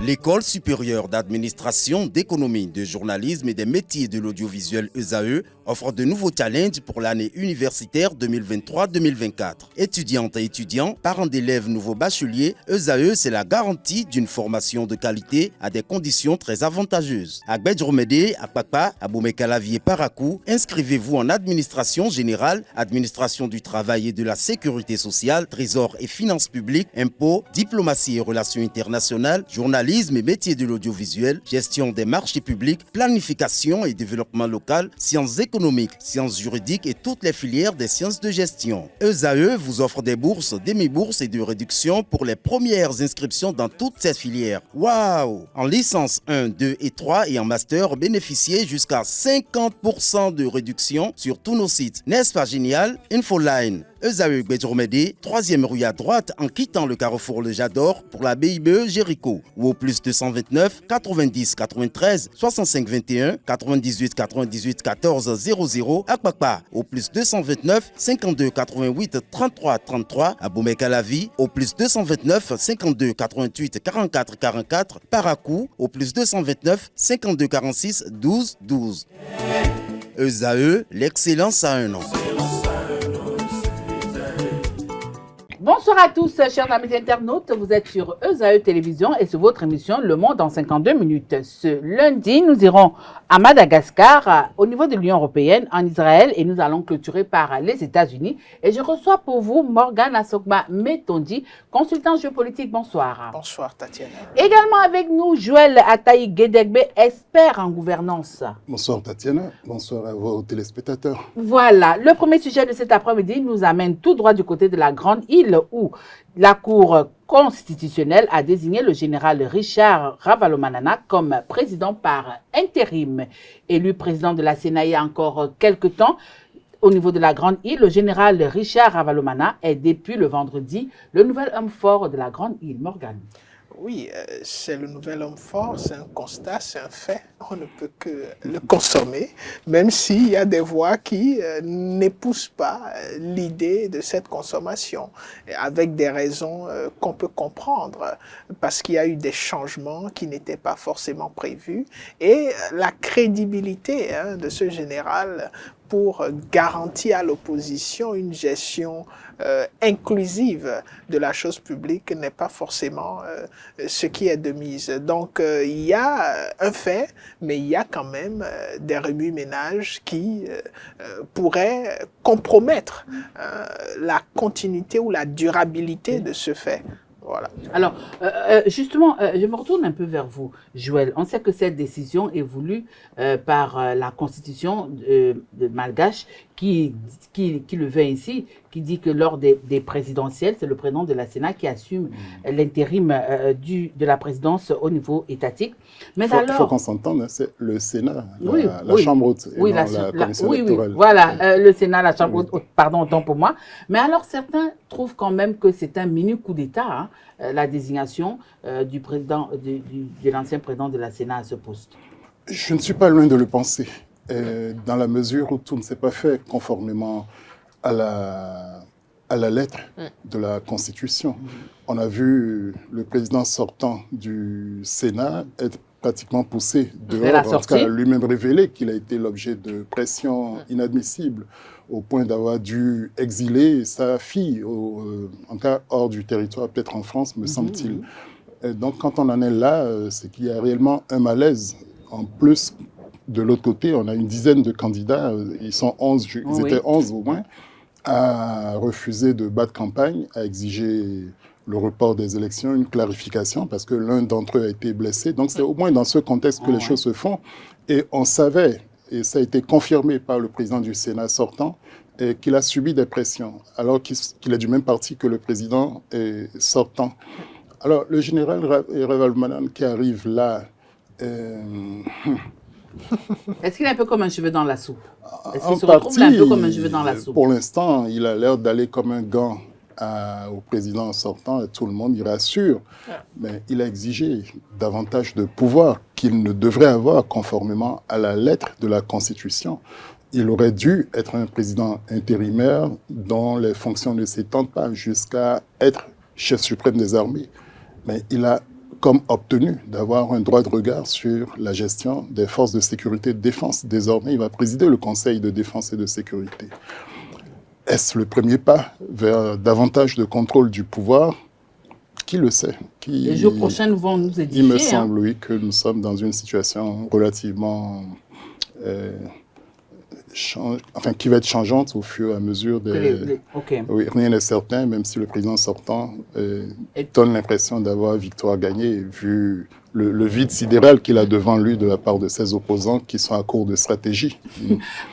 L'École supérieure d'administration, d'économie, de journalisme et des métiers de l'audiovisuel ESAE offre de nouveaux challenges pour l'année universitaire 2023-2024. Étudiantes et étudiants, parents d'élèves nouveaux bacheliers, ESAE, c'est la garantie d'une formation de qualité à des conditions très avantageuses. À Gbedjromede, à Papa, à Boumekalavi et Parakou, inscrivez-vous en administration générale, administration du travail et de la sécurité sociale, trésor et finances publiques, impôts, diplomatie et relations internationales, journalisme et métiers de l'audiovisuel, gestion des marchés publics, planification et développement local, sciences économiques, sciences juridiques et toutes les filières des sciences de gestion. ESAE vous offre des bourses, demi-bourses et de réductions pour les premières inscriptions dans toutes ces filières. Waouh! En licence 1, 2 et 3 et en master, bénéficiez jusqu'à 50% de réduction sur tous nos sites. N'est-ce pas génial? Infoline. ESAE Gbedjromede, 3e rue à droite en quittant le carrefour Le Jador pour la BIBE Jéricho ou au plus 229 90 93 65 21 98 98 14 00 à Kpakpa au plus 229 52 88 33 33 à Boumekalavi au plus 229 52 88 44 44 Parakou au plus 229 52 46 12 12. ESAE, l'excellence à un nom. Bonsoir à tous, chers amis internautes. Vous êtes sur ESAE Télévision et sur votre émission Le Monde en 52 minutes. Ce lundi, nous irons à Madagascar, au niveau de l'Union européenne, en Israël, et nous allons clôturer par les États-Unis. Et je reçois pour vous Morgane Asokba Metondi, consultant géopolitique. Bonsoir. Bonsoir, Tatiana. Également avec nous, Joël Ataï Guédegbe, expert en gouvernance. Bonsoir, Tatiana. Bonsoir à vos téléspectateurs. Voilà, le premier sujet de cet après-midi nous amène tout droit du côté de la Grande Île, où la Cour constitutionnelle a désigné le général Richard Ravalomanana comme président par intérim. Élu président de la Sénat il y a encore quelques temps, au niveau de la Grande Île, le général Richard Ravalomanana est depuis le vendredi le nouvel homme fort de la Grande Île. Morgane. Oui, c'est le nouvel homme fort, c'est un constat, c'est un fait. On ne peut que le consommer, même s'il y a des voix qui n'épousent pas l'idée de cette consommation, avec des raisons qu'on peut comprendre, parce qu'il y a eu des changements qui n'étaient pas forcément prévus, et la crédibilité de ce général pour garantir à l'opposition une gestion inclusive de la chose publique n'est pas forcément ce qui est de mise. Donc il y a un fait, mais il y a quand même des remue-ménages qui pourraient compromettre la continuité ou la durabilité de ce fait. Voilà. Alors, justement, je me retourne un peu vers vous, Joël. On sait que cette décision est voulue par la Constitution de Malgache qui le veut ainsi, qui dit que lors des présidentielles, c'est le président de la Sénat qui assume l'intérim de la présidence au niveau étatique. Mais il faut qu'on s'entende, c'est le Sénat, la Chambre haute, et non la Commission électorale. Voilà, le Sénat, la Chambre haute, pardon, autant pour moi. Mais alors, certains trouvent quand même que c'est un mini coup d'État, la désignation du président, de l'ancien président de la Sénat à ce poste. Je ne suis pas loin de le penser, dans la mesure où tout ne s'est pas fait conformément à la lettre de la Constitution. On a vu le président sortant du Sénat être pratiquement poussé dehors, en tout cas lui-même révélé qu'il a été l'objet de pressions inadmissibles, au point d'avoir dû exiler sa fille, en cas hors du territoire, peut-être en France, me semble-t-il. Donc quand on en est là, c'est qu'il y a réellement un malaise. En plus, de l'autre côté, on a une dizaine de candidats, ils sont 11, ils étaient 11 au moins, à refuser de battre campagne, à exiger le report des élections, une clarification, parce que l'un d'entre eux a été blessé. Donc c'est au moins dans ce contexte que les choses se font. Et on savait, et ça a été confirmé par le président du Sénat sortant, qu'il a subi des pressions, alors qu'il est du même parti que le président sortant. Alors le général Ravalomanana qui arrive là, est-ce qu'il est un peu comme un cheveu dans la soupe? Est-ce qu'il se retrouve un peu comme un cheveu dans la soupe? Pour l'instant, il a l'air d'aller comme un gant au président sortant et tout le monde y rassure. Mais il a exigé davantage de pouvoir qu'il ne devrait avoir conformément à la lettre de la Constitution. Il aurait dû être un président intérimaire dont les fonctions ne s'étendent pas jusqu'à être chef suprême des armées. Mais il a comme obtenu d'avoir un droit de regard sur la gestion des forces de sécurité et de défense. Désormais, il va présider le Conseil de défense et de sécurité. Est-ce le premier pas vers davantage de contrôle du pouvoir? Qui le sait? Les jours prochains nous vont nous édifier. Il me semble, oui, que nous sommes dans une situation relativement... qui va être changeante au fur et à mesure des... Oui, rien n'est certain, même si le président sortant donne l'impression d'avoir victoire gagnée, vu le vide sidéral qu'il a devant lui de la part de ses opposants qui sont à court de stratégie.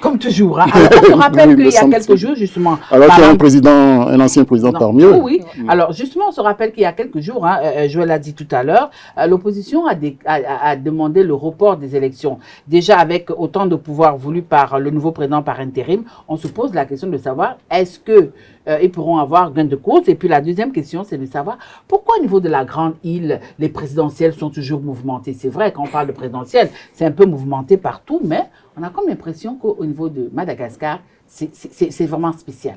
Comme toujours. Hein. Alors, on se rappelle qu'il y a quelques jours, justement... Alors qu'il y a un ancien président parmi eux. Oui. Alors, justement, on se rappelle qu'il y a quelques jours, hein, Joël l'a dit tout à l'heure, l'opposition a demandé le report des élections. Déjà, avec autant de pouvoir voulu par le nouveau président par intérim, on se pose la question de savoir est-ce que ils pourront avoir gain de cause. Et puis la deuxième question, c'est de savoir pourquoi au niveau de la Grande Île, les présidentielles sont toujours mouvementées. C'est vrai, quand on parle de présidentielles, c'est un peu mouvementé partout, mais on a comme l'impression qu'au niveau de Madagascar, c'est vraiment spécial.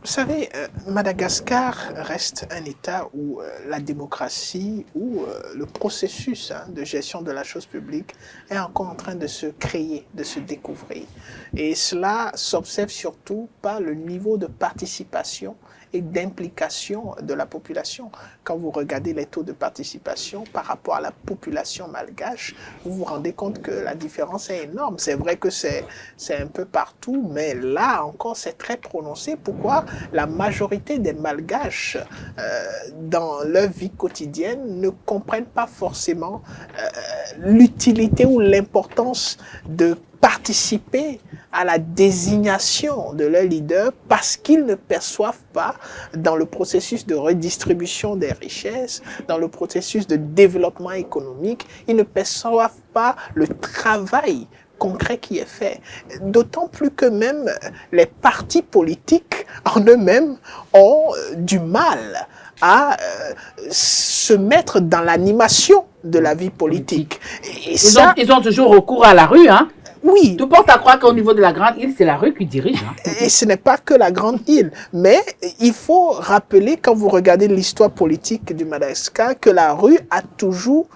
Vous savez, Madagascar reste un État où la démocratie, où le processus de gestion de la chose publique est encore en train de se créer, de se découvrir. Et cela s'observe surtout par le niveau de participation et d'implication de la population. Quand vous regardez les taux de participation par rapport à la population malgache, vous vous rendez compte que la différence est énorme. C'est vrai que c'est un peu partout, mais là encore c'est très prononcé. Pourquoi? La majorité des malgaches dans leur vie quotidienne ne comprennent pas forcément l'utilité ou l'importance de participer à la désignation de leur leader parce qu'ils ne perçoivent pas dans le processus de redistribution des richesses, dans le processus de développement économique, ils ne perçoivent pas le travail concret qui est fait. D'autant plus que même les partis politiques en eux-mêmes ont du mal à se mettre dans l'animation de la vie politique. Et ils ont toujours recours à la rue, hein? Oui. Tout porte à croire qu'au niveau de la Grande Île, c'est la rue qui dirige. Hein. Et ce n'est pas que la Grande Île. Mais il faut rappeler, quand vous regardez l'histoire politique du Madagascar, que la rue a toujours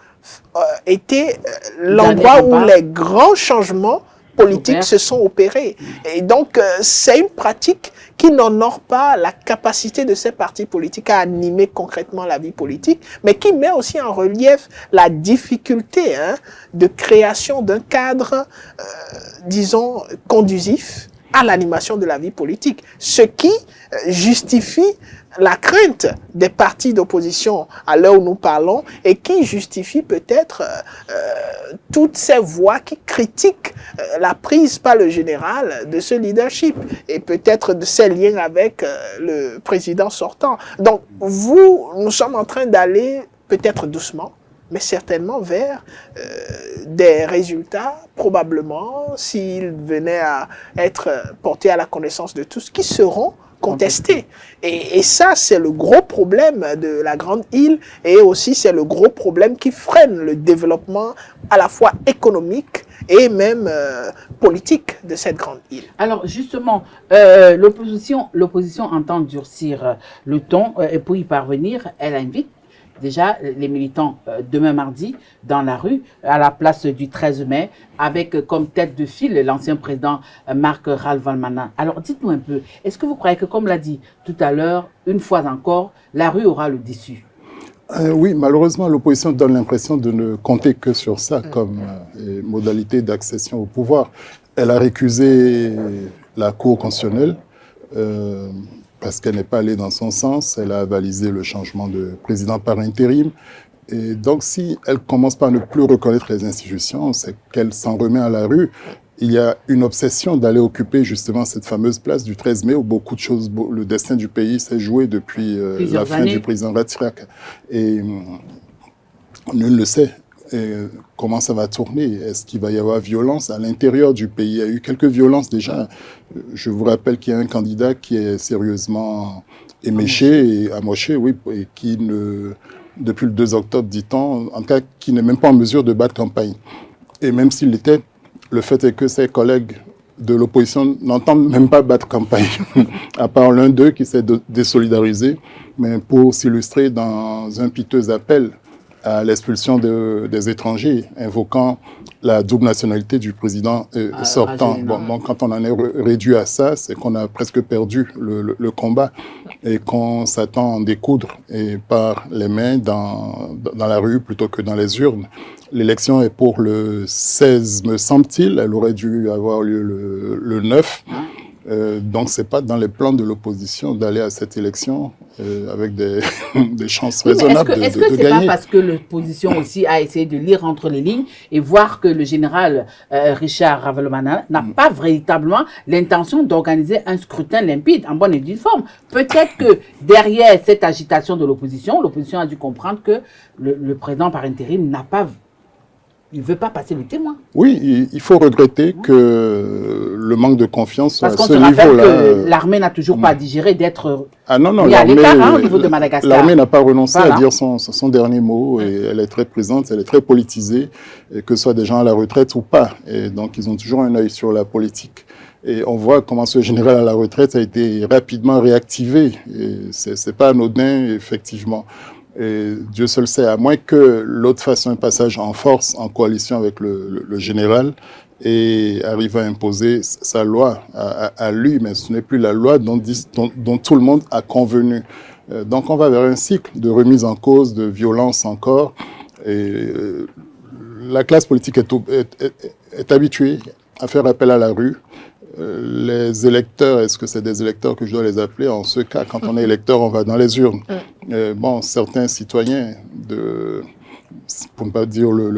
été l'endroit où les grands changements politiques se sont opérés. Et donc, c'est une pratique qui n'honore pas la capacité de ces partis politiques à animer concrètement la vie politique, mais qui met aussi en relief la difficulté de création d'un cadre, disons, conduisif à l'animation de la vie politique. Ce qui justifie la crainte des partis d'opposition à l'heure où nous parlons et qui justifie peut-être toutes ces voix qui critiquent la prise par le général de ce leadership et peut-être de ses liens avec le président sortant. Donc, nous sommes en train d'aller peut-être doucement, mais certainement vers des résultats, probablement, s'ils venaient à être portés à la connaissance de tous, qui seront contestés. Et ça, c'est le gros problème de la Grande Île et aussi c'est le gros problème qui freine le développement à la fois économique et même politique de cette Grande Île. Alors justement, l'opposition entend durcir le ton et pour y parvenir, elle invite déjà les militants demain mardi dans la rue à la place du 13 mai avec comme tête de file l'ancien président Marc Ravalomanana. Alors dites-nous un peu, est-ce que vous croyez que comme l'a dit tout à l'heure, une fois encore, la rue aura le dessus? Oui, malheureusement, l'opposition donne l'impression de ne compter que sur ça comme modalité d'accession au pouvoir. Elle a récusé la Cour constitutionnelle parce qu'elle n'est pas allée dans son sens. Elle a avalisé le changement de président par intérim. Et donc, si elle commence par ne plus reconnaître les institutions, c'est qu'elle s'en remet à la rue. Il y a une obsession d'aller occuper justement cette fameuse place du 13 mai où beaucoup de choses, le destin du pays s'est joué depuis la fin du président Ratsiraka. Et nul ne sait comment ça va tourner. Est-ce qu'il va y avoir violence à l'intérieur du pays? Il y a eu quelques violences déjà. Je vous rappelle qu'il y a un candidat qui est sérieusement éméché et amoché, oui, et qui depuis le 2 octobre, dit-on, en tout cas, qui n'est même pas en mesure de battre campagne. Et même s'il l'était, le fait est que ses collègues de l'opposition n'entendent même pas battre campagne, à part l'un d'eux qui s'est désolidarisé, mais pour s'illustrer dans un piteux appel à l'expulsion des étrangers, invoquant la double nationalité du président sortant. Donc, quand on en est réduit à ça, c'est qu'on a presque perdu le combat et qu'on s'attend à en découdre et par les mains dans la rue plutôt que dans les urnes. L'élection est pour le 16, me semble-t-il. Elle aurait dû avoir lieu le 9. Donc, c'est pas dans les plans de l'opposition d'aller à cette élection avec des chances raisonnables de gagner. Est-ce que c'est pas parce que l'opposition aussi a essayé de lire entre les lignes et voir que le général Richard Ravalomanana n'a pas véritablement l'intention d'organiser un scrutin limpide, en bonne et due forme? Peut-être que derrière cette agitation de l'opposition a dû comprendre que le président par intérim il ne veut pas passer le témoin. Oui, il faut regretter que le manque de confiance soit à ce niveau-là. Parce qu'on se rappelle que l'armée n'a toujours pas digéré d'être l'armée, à l'écart au niveau de Madagascar. L'armée n'a pas renoncé à dire son dernier mot et elle est très présente, elle est très politisée, et que ce soit des gens à la retraite ou pas. Et donc, ils ont toujours un œil sur la politique. Et on voit comment ce général à la retraite a été rapidement réactivé. Et c'est pas anodin, effectivement. Et Dieu seul sait, à moins que l'autre fasse un passage en force, en coalition avec le général, et arrive à imposer sa loi à lui, mais ce n'est plus la loi dont tout le monde a convenu. Donc on va vers un cycle de remise en cause, de violence encore, et la classe politique est habituée à faire appel à la rue. Les électeurs, est-ce que c'est des électeurs que je dois les appeler? En ce cas, quand on est électeur, on va dans les urnes. Certains citoyens, pour ne pas dire le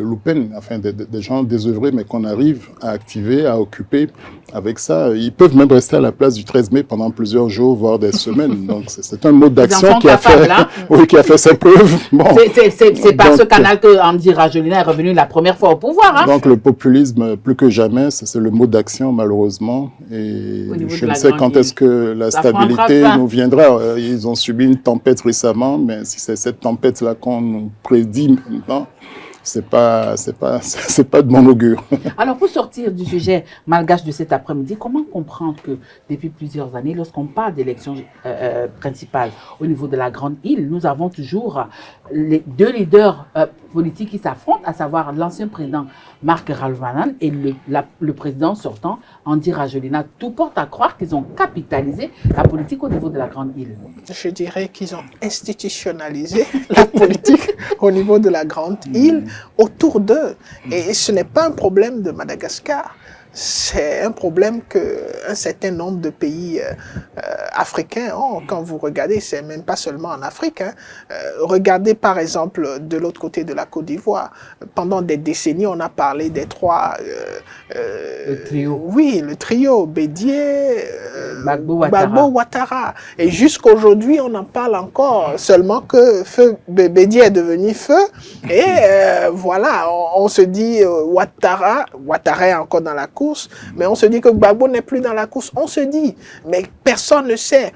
loupen, enfin des gens désœuvrés, mais qu'on arrive à activer, à occuper avec ça. Ils peuvent même rester à la place du 13 mai pendant plusieurs jours, voire des semaines. Donc c'est un mode d'action qui a fait ses preuves. Bon. C'est par ce canal que Andy Rajolina est revenu la première fois au pouvoir. Donc le populisme, plus que jamais, c'est le mode d'action malheureusement. Et je ne sais quand est-ce que la stabilité nous viendra. Ils ont subi une tempête récemment, mais si c'est cette tempête-là qu'on nous prédit maintenant, c'est pas de bon augure. Alors, pour sortir du sujet malgache de cet après-midi, comment comprendre que depuis plusieurs années, lorsqu'on parle d'élections principales au niveau de la Grande Île, nous avons toujours les deux leaders politiques qui s'affrontent, à savoir l'ancien président Marc Ravalomanana et le président sortant Andy Rajolina. Tout porte à croire qu'ils ont capitalisé la politique au niveau de la Grande Île. Je dirais qu'ils ont institutionnalisé la politique au niveau de la Grande Île autour d'eux. Et ce n'est pas un problème de Madagascar. C'est un problème qu'un certain nombre de pays africains ont. Quand vous regardez, c'est même pas seulement en Afrique. Regardez par exemple de l'autre côté de la Côte d'Ivoire. Pendant des décennies, on a parlé des trois... le trio. Oui, le trio Bédié, Gbagbo, Ouattara. Et jusqu'aujourd'hui, on en parle encore. Seulement que Bédié est devenu feu. Et voilà, on se dit Ouattara est encore dans la course, mais on se dit que Gbagbo n'est plus dans la course. On se dit, mais personne ne sait.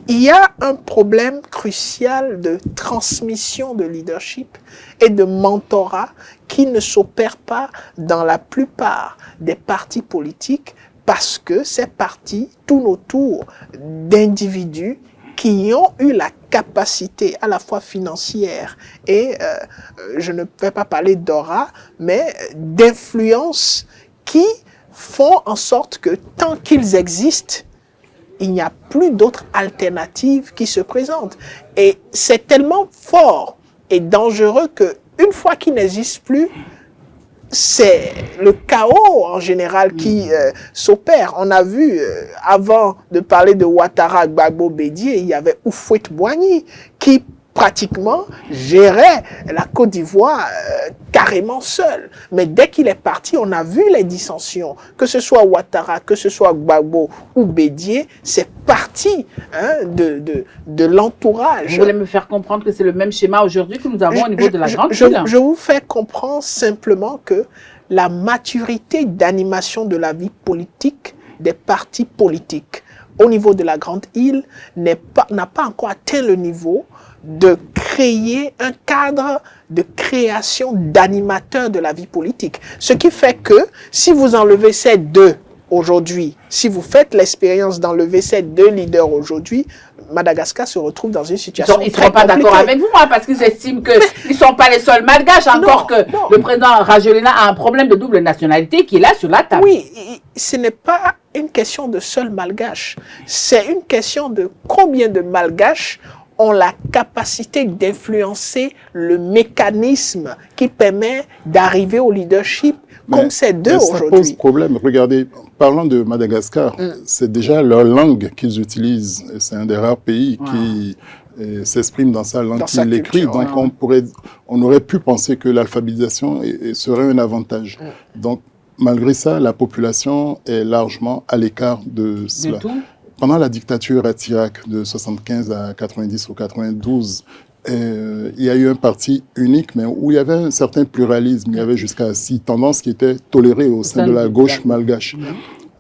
Il y a un problème crucial de transmission de leadership et de mentorat qui ne s'opère pas dans la plupart des partis politiques parce que ces partis tournent autour d'individus qui ont eu la capacité à la fois financière et, je ne vais pas parler d'aura, mais d'influence qui font en sorte que tant qu'ils existent, il n'y a plus d'autres alternatives qui se présentent. Et c'est tellement fort et dangereux qu'une fois qu'ils n'existent plus, c'est le chaos en général qui s'opère. On a vu, avant de parler de Ouattara, Gbagbo, Bédié, il y avait Houphouët-Boigny qui pratiquement gérait la Côte d'Ivoire carrément seul. Mais dès qu'il est parti, on a vu les dissensions. Que ce soit Ouattara, que ce soit Gbagbo ou Bédié, c'est parti de l'entourage. Vous voulez me faire comprendre que c'est le même schéma aujourd'hui que nous avons au niveau de la Grande Île? Je vous fais comprendre simplement que la maturité d'animation de la vie politique des partis politiques au niveau de la Grande Île n'a pas encore atteint le niveau de créer un cadre de création d'animateurs de la vie politique. Ce qui fait que si vous enlevez ces deux aujourd'hui, si vous faites l'expérience d'enlever ces deux leaders aujourd'hui, Madagascar se retrouve dans une situation Ils ne très seront pas d'accord compliquée. avec vous, hein, parce qu'ils estiment qu'ils ne sont pas les seuls malgaches, encore que le président Rajoelina a un problème de double nationalité qui est là sur la table. Oui, ce n'est pas une question de seul malgache. C'est une question de combien de malgaches ont la capacité d'influencer le mécanisme qui permet d'arriver au leadership comme ces deux ça pose aujourd'hui. problème. Regardez, parlant de Madagascar, c'est déjà leur langue qu'ils utilisent. C'est un des rares pays qui s'exprime dans sa langue qu'il écrit. Donc on aurait pu penser que l'alphabétisation serait un avantage. Donc malgré ça, la population est largement à l'écart de cela. Pendant la dictature à Tirac de 75 à 90 ou 92, il y a eu un parti unique, mais où il y avait un certain pluralisme. Il y avait jusqu'à 6 tendances qui étaient tolérées au sein de la gauche malgache.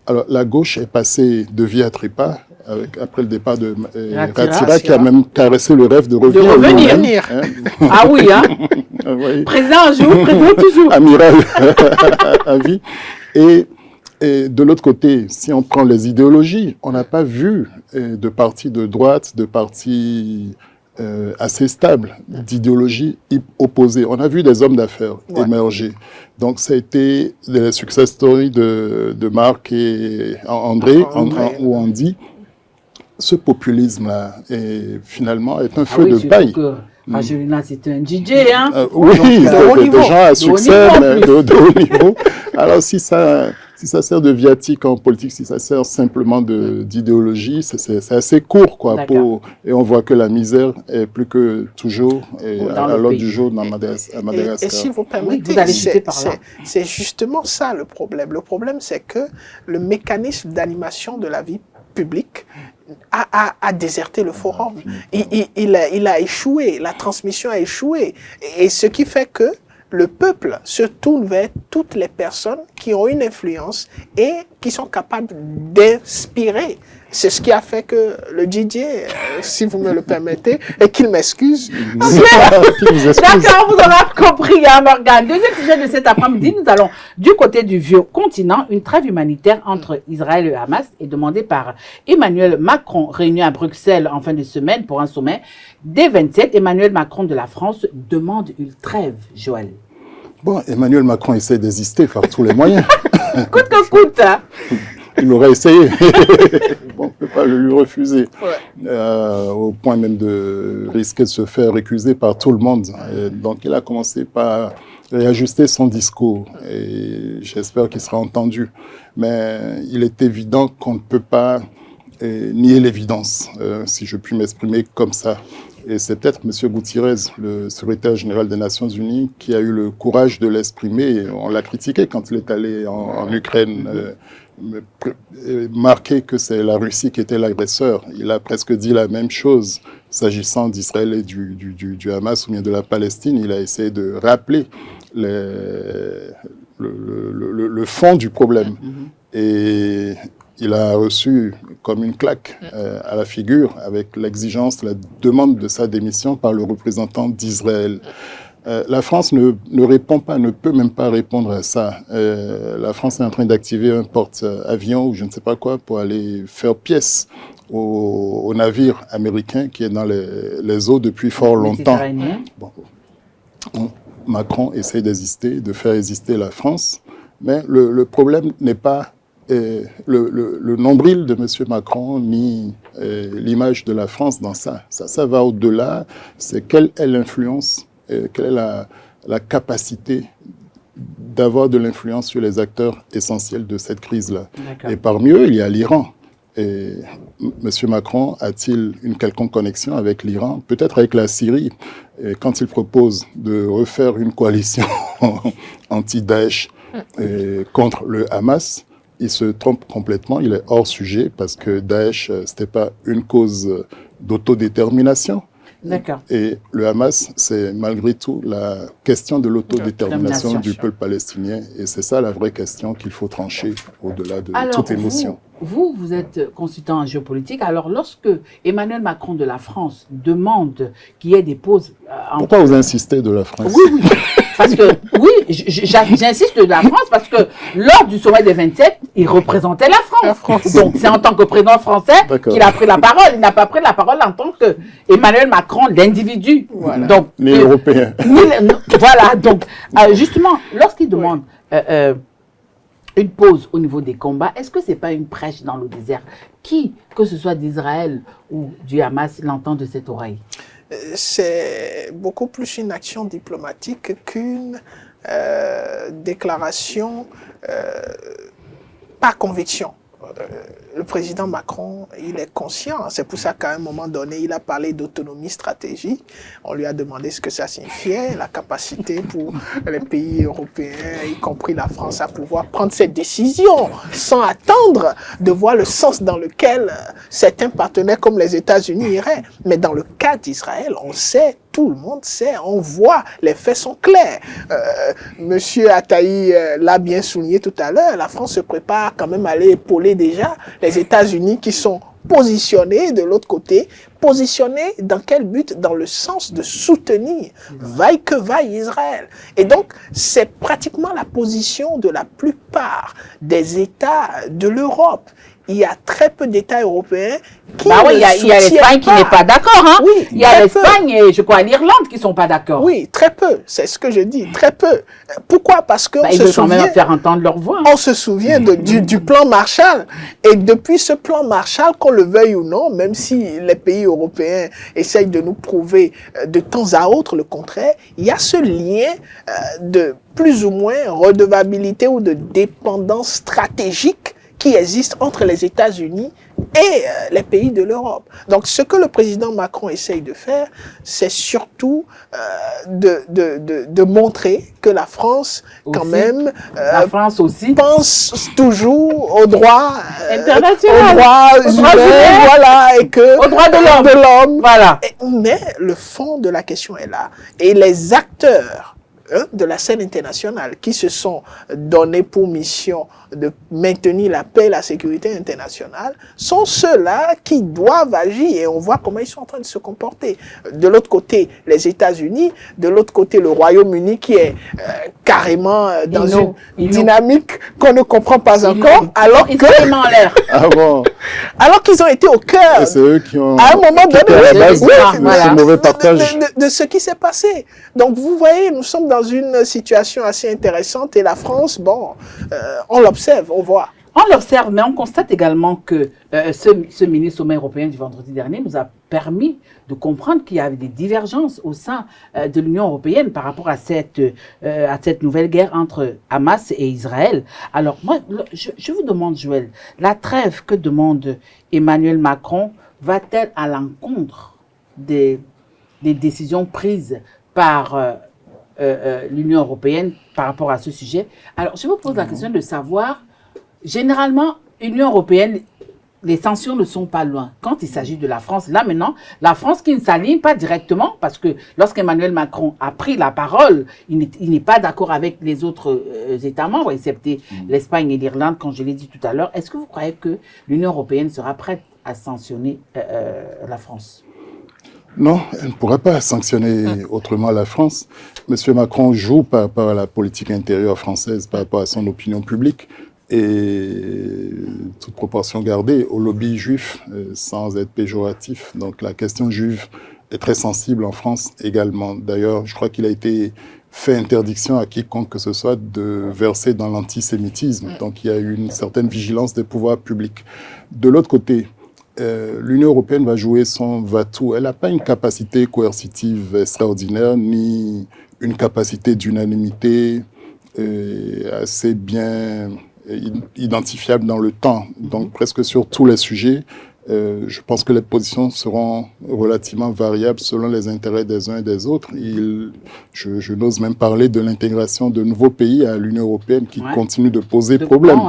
Alors, la gauche est passée de Via Tripa, après le départ de Ratira, qui a même caressé le rêve de revenir. Hein. Ah oui, hein? Oui. Président un jour, président toujours. Amiral à vie. Et de l'autre côté, si on prend les idéologies, on n'a pas vu de partis de droite, de partis assez stables, d'idéologies opposées. On a vu des hommes d'affaires émerger. Donc, ça a été les success stories de Marc et André. Où on dit ce populisme-là finalement est un feu de paille. Rajoelina, c'est un DJ, hein? Oui, des gens à succès, mais de haut niveau. Alors, si ça sert de viatique en politique, si ça sert simplement d'idéologie, c'est assez court, quoi. Et on voit que la misère est plus que toujours à l'ordre du jour à Madagascar. Et si vous permettez, c'est justement ça le problème. Le problème, c'est que le mécanisme d'animation de la vie publique a déserté le forum. Il a échoué, la transmission a échoué. Et ce qui fait que le peuple se tourne vers toutes les personnes qui ont une influence et qui sont capables d'inspirer. C'est ce qui a fait que le DJ, si vous me le permettez, et qu'il m'excuse. D'accord, vous aurez compris, hein, Morgane. Deuxième sujet de cet après-midi, nous allons du côté du vieux continent. Une trêve humanitaire entre Israël et Hamas est demandée par Emmanuel Macron, réuni à Bruxelles en fin de semaine pour un sommet des 27. Emmanuel Macron de la France demande une trêve, Joël. Bon, Emmanuel Macron essaie d'exister par tous les moyens. Coûte que coûte. Il aurait essayé. Bon, on ne peut pas le lui refuser. Au point même de risquer de se faire récuser par tout le monde. Et donc, il a commencé par réajuster son discours. Et j'espère qu'il sera entendu. Mais il est évident qu'on ne peut pas nier l'évidence, si je puis m'exprimer comme ça. Et c'est peut-être M. Gutiérrez, le secrétaire général des Nations Unies, qui a eu le courage de l'exprimer. On l'a critiqué quand il est allé en Ukraine, marqué que c'est la Russie qui était l'agresseur. Il a presque dit la même chose s'agissant d'Israël et du Hamas ou bien de la Palestine. Il a essayé de rappeler le fond du problème. Et il a reçu comme une claque à la figure avec l'exigence, la demande de sa démission par le représentant d'Israël. La France ne répond pas, ne peut même pas répondre à ça. La France est en train d'activer un porte-avions ou je ne sais pas quoi pour aller faire pièce au navire américain qui est dans les eaux depuis fort longtemps. Bon. Macron essaie d'exister, de faire exister la France, mais le problème n'est pas le nombril de M. Macron ni l'image de la France dans ça. Ça va au-delà. C'est quelle est l'influence, quelle est la capacité d'avoir de l'influence sur les acteurs essentiels de cette crise-là. Et parmi eux, il y a l'Iran. Et M. Macron a-t-il une quelconque connexion avec l'Iran, peut-être avec la Syrie, et quand il propose de refaire une coalition anti-Daesh contre le Hamas, il se trompe complètement, il est hors sujet parce que Daesh, c'était pas une cause d'autodétermination. D'accord. Et le Hamas, c'est malgré tout la question de l'autodétermination du peuple palestinien. Et c'est ça la vraie question qu'il faut trancher au-delà de toute émotion. vous êtes consultant en géopolitique. Alors, lorsque Emmanuel Macron de la France demande qu'il y ait des pauses... Pourquoi vous insistez de la France? Oui. Parce que, oui, j'insiste de la France parce que lors du sommet des 27, il représentait la France. Donc, c'est en tant que président français qu'il a pris la parole. Il n'a pas pris la parole en tant que Emmanuel Macron, l'individu. Voilà. Donc, les Européens. Voilà. Donc, justement, lorsqu'il demande une pause au niveau des combats, est-ce que ce n'est pas une prêche dans le désert? Qui, que ce soit d'Israël ou du Hamas, l'entend de cette oreille? C'est beaucoup plus une action diplomatique qu'une déclaration par conviction. Le président Macron, il est conscient. C'est pour ça qu'à un moment donné, il a parlé d'autonomie stratégique. On lui a demandé ce que ça signifiait, la capacité pour les pays européens, y compris la France, à pouvoir prendre cette décision sans attendre de voir le sens dans lequel certains partenaires comme les États-Unis iraient. Mais dans le cas d'Israël, on sait, tout le monde sait, on voit, les faits sont clairs. Monsieur Attaï l'a bien souligné tout à l'heure, la France se prépare quand même à aller épauler déjà les États-Unis qui sont positionnés de l'autre côté. Positionnés dans quel but? Dans le sens de soutenir, vaille que vaille, Israël. Et donc, c'est pratiquement la position de la plupart des États de l'Europe. Il y a très peu d'États européens qui il y a l'Espagne qui n'est pas d'accord. Hein? Oui, il y a l'Espagne et je crois l'Irlande qui ne sont pas d'accord. Oui, très peu. C'est ce que je dis, très peu. Pourquoi? Parce que ils veulent quand même faire entendre leur voix. On se souvient du plan Marshall. Et depuis ce plan Marshall, qu'on le veuille ou non, même si les pays européens essayent de nous prouver de temps à autre le contraire, il y a ce lien de plus ou moins redevabilité ou de dépendance stratégique qui existe entre les États-Unis et les pays de l'Europe. Donc, ce que le président Macron essaye de faire, c'est surtout de montrer que la France, aussi, quand même, la France aussi pense toujours au droit international, au droit humain, voilà, et que au droit de l'homme, voilà. Mais le fond de la question est là, et les acteurs de la scène internationale qui se sont donnés pour mission de maintenir la paix et la sécurité internationale sont ceux-là qui doivent agir, et on voit comment ils sont en train de se comporter. De l'autre côté, les États-Unis, de l'autre côté, le Royaume-Uni qui est carrément dans une dynamique qu'on ne comprend pas encore, alors que alors qu'ils ont été au cœur, c'est eux qui ont, à un moment donné, ce mauvais partage de ce qui s'est passé. Donc vous voyez, nous sommes dans une situation assez intéressante, et la France, bon, on l'observe, on voit. On l'observe, mais on constate également que ce mini-sommet européen du vendredi dernier nous a permis de comprendre qu'il y avait des divergences au sein de l'Union européenne par rapport à cette nouvelle guerre entre Hamas et Israël. Alors moi, je vous demande, Joël, la trêve que demande Emmanuel Macron va-t-elle à l'encontre des décisions prises par l'Union européenne par rapport à ce sujet? Alors, je vous pose la question de savoir, généralement, l'Union européenne, les sanctions ne sont pas loin. Quand il s'agit de la France, là maintenant, la France qui ne s'aligne pas directement, parce que lorsqu'Emmanuel Macron a pris la parole, il n'est pas d'accord avec les autres États membres, excepté l'Espagne et l'Irlande, comme je l'ai dit tout à l'heure. Est-ce que vous croyez que l'Union européenne sera prête à sanctionner la France? Non, elle ne pourrait pas sanctionner autrement la France. Monsieur Macron joue par rapport à la politique intérieure française, par rapport à son opinion publique, et toute proportion gardée au lobby juif, sans être péjoratif. Donc la question juive est très sensible en France également. D'ailleurs, je crois qu'il a été fait interdiction à quiconque que ce soit de verser dans l'antisémitisme. Donc il y a eu une certaine vigilance des pouvoirs publics. De l'autre côté, l'Union européenne va jouer son va-tout. Elle n'a pas une capacité coercitive extraordinaire, ni une capacité d'unanimité assez bien identifiable dans le temps. Donc presque sur tous les sujets, je pense que les positions seront relativement variables selon les intérêts des uns et des autres. Je n'ose même parler de l'intégration de nouveaux pays à l'Union européenne qui continue de poser problème.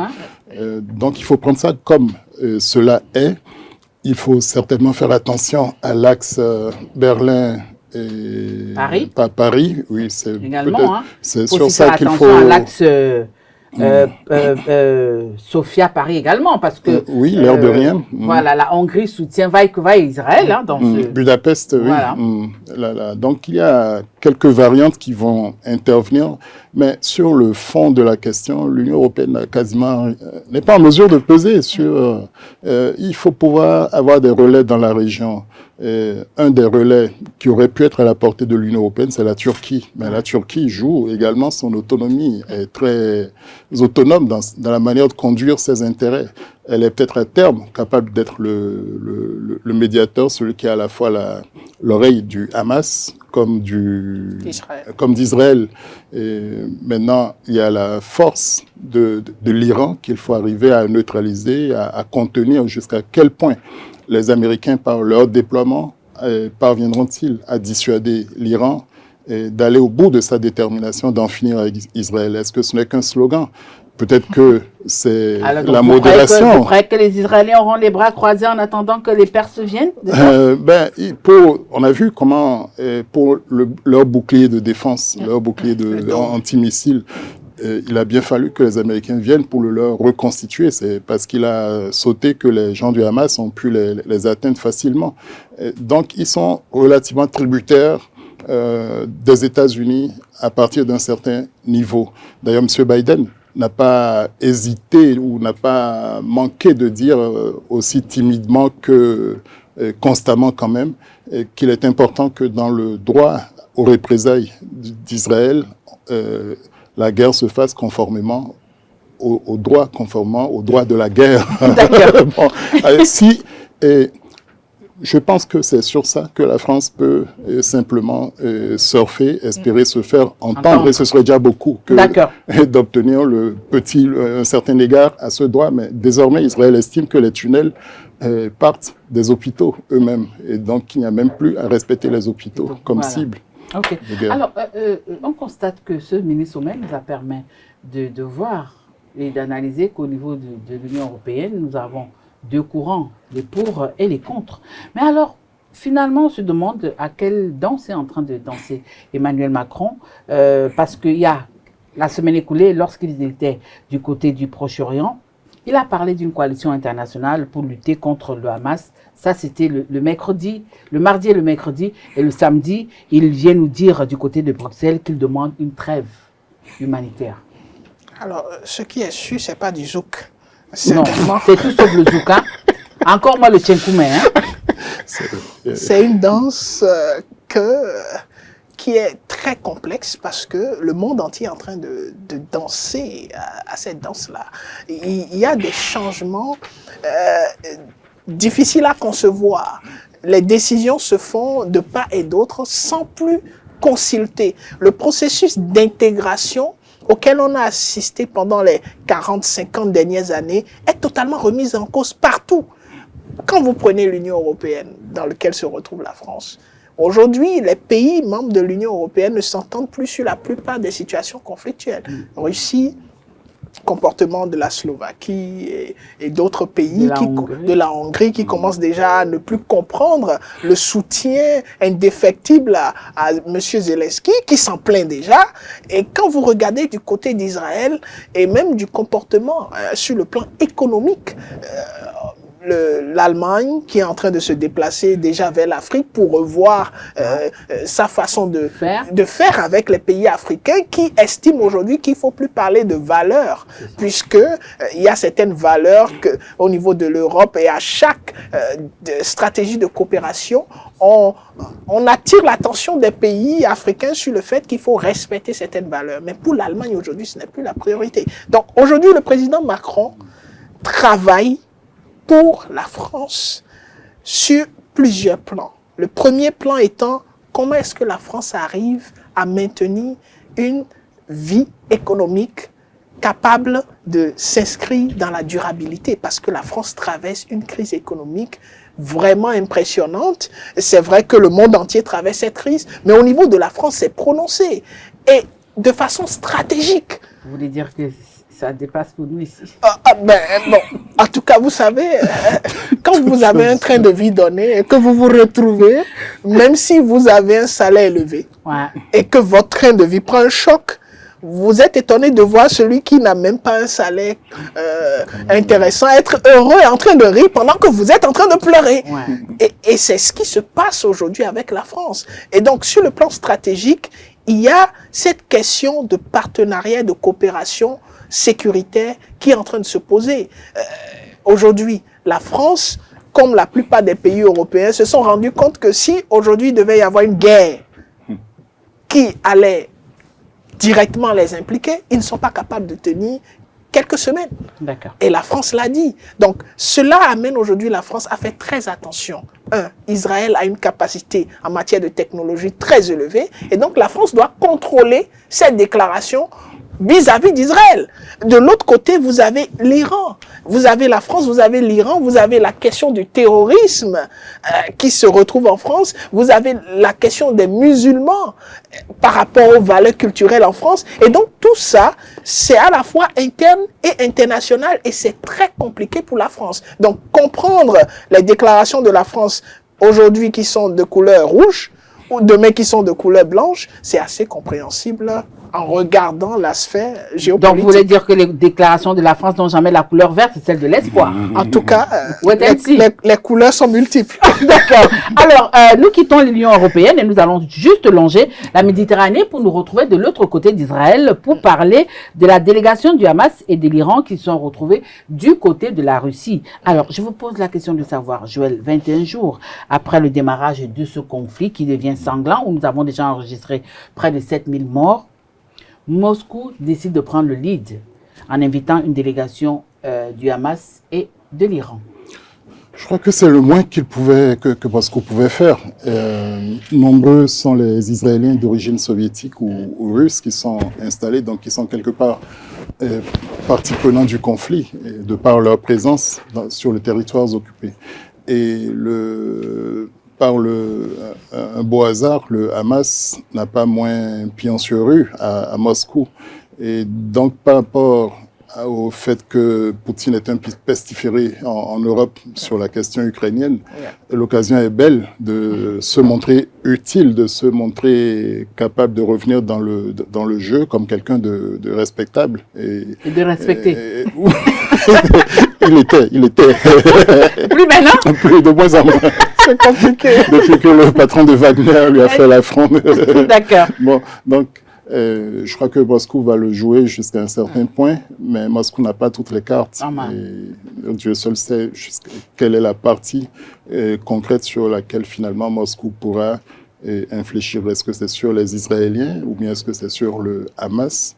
Donc il faut prendre ça comme cela est. Il faut certainement faire attention à l'axe Berlin et Paris. Pas Paris, oui, c'est également. C'est sur ça qu'il faut. À l'axe Sofia Paris également, parce que... oui, l'air de rien. Voilà, la Hongrie soutient vaille que vaille Israël. Hein, dans ce... Budapest, voilà. Oui. Donc, il y a quelques variantes qui vont intervenir, mais sur le fond de la question, l'Union européenne n'est pas en mesure de peser sur... il faut pouvoir avoir des relais dans la région. Un des relais qui aurait pu être à la portée de l'Union européenne, c'est la Turquie. Mais la Turquie joue également son autonomie, est très autonome dans la manière de conduire ses intérêts. Elle est peut-être à terme capable d'être le médiateur, celui qui a à la fois l'oreille du Hamas comme d'Israël. Et maintenant, il y a la force de l'Iran qu'il faut arriver à neutraliser, à contenir. Jusqu'à quel point les Américains, par leur déploiement, parviendront-ils à dissuader l'Iran d'aller au bout de sa détermination d'en finir avec Israël? Est-ce que ce n'est qu'un slogan? Peut-être que c'est la modération. Vous croyez que les Israéliens auront les bras croisés en attendant que les Perses viennent? On a vu comment, pour leur bouclier de défense, leur bouclier antimissile, il a bien fallu que les Américains viennent pour le leur reconstituer. C'est parce qu'il a sauté que les gens du Hamas ont pu les atteindre facilement. Donc, ils sont relativement tributaires des États-Unis à partir d'un certain niveau. D'ailleurs, M. Biden n'a pas hésité ou n'a pas manqué de dire aussi timidement que constamment quand même qu'il est important que dans le droit aux représailles d'Israël, la guerre se fasse conformément au droit de la guerre. D'accord. Je pense que c'est sur ça que la France peut simplement surfer, espérer se faire entendre, et ce serait déjà beaucoup que d'obtenir un certain égard à ce droit. Mais désormais, Israël estime que les tunnels partent des hôpitaux eux-mêmes, et donc il n'y a même plus à respecter les hôpitaux comme cible. Ok. Alors, on constate que ce mini-sommet nous a permis de voir et d'analyser qu'au niveau de l'Union européenne, nous avons deux courants, les pour et les contre. Mais alors, finalement, on se demande à quelle danse est en train de danser Emmanuel Macron, parce qu'il y a la semaine écoulée, lorsqu'ils étaient du côté du Proche-Orient, il a parlé d'une coalition internationale pour lutter contre le Hamas. Ça, c'était le mercredi, le mardi et le mercredi. Et le samedi, il vient nous dire du côté de Bruxelles qu'il demande une trêve humanitaire. Alors, ce qui est sûr, ce n'est pas du zouk. Non, c'est tout sauf le zouk. Hein. Encore moi, le tchenkoumé. Hein. C'est une danse qui est très complexe parce que le monde entier est en train de danser à cette danse-là. Il y a des changements difficiles à concevoir. Les décisions se font de part et d'autre sans plus consulter. Le processus d'intégration auquel on a assisté pendant les 40-50 dernières années est totalement remis en cause partout. Quand vous prenez l'Union européenne, dans laquelle se retrouve la France, aujourd'hui, les pays membres de l'Union européenne ne s'entendent plus sur la plupart des situations conflictuelles. Russie, comportement de la Slovaquie et d'autres pays, de la Hongrie, qui commencent déjà à ne plus comprendre le soutien indéfectible à M. Zelensky, qui s'en plaint déjà. Et quand vous regardez du côté d'Israël, et même du comportement sur le plan économique, l'Allemagne qui est en train de se déplacer déjà vers l'Afrique pour revoir sa façon de faire avec les pays africains qui estiment aujourd'hui qu'il ne faut plus parler de valeurs puisque il y a certaines valeurs au niveau de l'Europe et à chaque stratégie de coopération, on attire l'attention des pays africains sur le fait qu'il faut respecter certaines valeurs. Mais pour l'Allemagne aujourd'hui, ce n'est plus la priorité. Donc aujourd'hui, le président Macron travaille pour la France sur plusieurs plans. Le premier plan étant comment est-ce que la France arrive à maintenir une vie économique capable de s'inscrire dans la durabilité parce que la France traverse une crise économique vraiment impressionnante. C'est vrai que le monde entier traverse cette crise, mais au niveau de la France, c'est prononcé et de façon stratégique. Vous voulez dire que ça dépasse pour nous ici. Bon, en tout cas, vous savez, quand vous avez un train de vie donné et que vous vous retrouvez, même si vous avez un salaire élevé et que votre train de vie prend un choc, Vous êtes étonné de voir celui qui n'a même pas un salaire intéressant être heureux et en train de rire pendant que vous êtes en train de pleurer. Ouais. Et c'est ce qui se passe aujourd'hui avec la France. Et donc, sur le plan stratégique, il y a cette question de partenariat, de coopération sécuritaire qui est en train de se poser. Aujourd'hui, la France, comme la plupart des pays européens, se sont rendus compte que si aujourd'hui il devait y avoir une guerre qui allait directement les impliquer, ils ne sont pas capables de tenir quelques semaines. D'accord. Et la France l'a dit. Donc, cela amène aujourd'hui la France à faire très attention. Israël a une capacité en matière de technologie très élevée. Et donc, la France doit contrôler cette déclaration vis-à-vis d'Israël. De l'autre côté, vous avez l'Iran. Vous avez la France, vous avez l'Iran, vous avez la question du terrorisme qui se retrouve en France. Vous avez la question des musulmans par rapport aux valeurs culturelles en France. Et donc, tout ça, c'est à la fois interne et international. Et c'est très compliqué pour la France. Donc, comprendre les déclarations de la France aujourd'hui qui sont de couleur rouge ou demain qui sont de couleur blanche, c'est assez compréhensible en regardant la sphère géopolitique. Donc, vous voulez dire que les déclarations de la France n'ont jamais la couleur verte, c'est celle de l'espoir. En tout cas, Wait and see. les couleurs sont multiples. D'accord. Alors, nous quittons l'Union européenne et nous allons juste longer la Méditerranée pour nous retrouver de l'autre côté d'Israël pour parler de la délégation du Hamas et de l'Iran qui sont retrouvés du côté de la Russie. Alors, je vous pose la question de savoir, Joël, 21 jours après le démarrage de ce conflit qui devient sanglant, où nous avons déjà enregistré près de 7000 morts, Moscou décide de prendre le lead en invitant une délégation du Hamas et de l'Iran. Je crois que c'est le moins que Moscou pouvait faire. Nombreux sont les Israéliens d'origine soviétique ou russe qui sont installés, donc qui sont quelque part partie prenante du conflit, de par leur présence sur les territoires occupés. Et par un beau hasard, le Hamas n'a pas moins pion sur rue à Moscou. Et donc, par rapport au fait que Poutine est un pestiféré en Europe sur la question ukrainienne, l'occasion est belle de se montrer utile, de se montrer capable de revenir dans le jeu comme quelqu'un de respectable. Et de respecter. Il était. Plus maintenant? Plus, de moins en moins. C'est compliqué. Depuis que le patron de Wagner lui a fait l'affront. D'accord. Bon, donc, je crois que Moscou va le jouer jusqu'à un certain point, mais Moscou n'a pas toutes les cartes. Et Dieu seul sait quelle est la partie concrète sur laquelle finalement Moscou pourra infléchir. Est-ce que c'est sur les Israéliens ou bien est-ce que c'est sur le Hamas?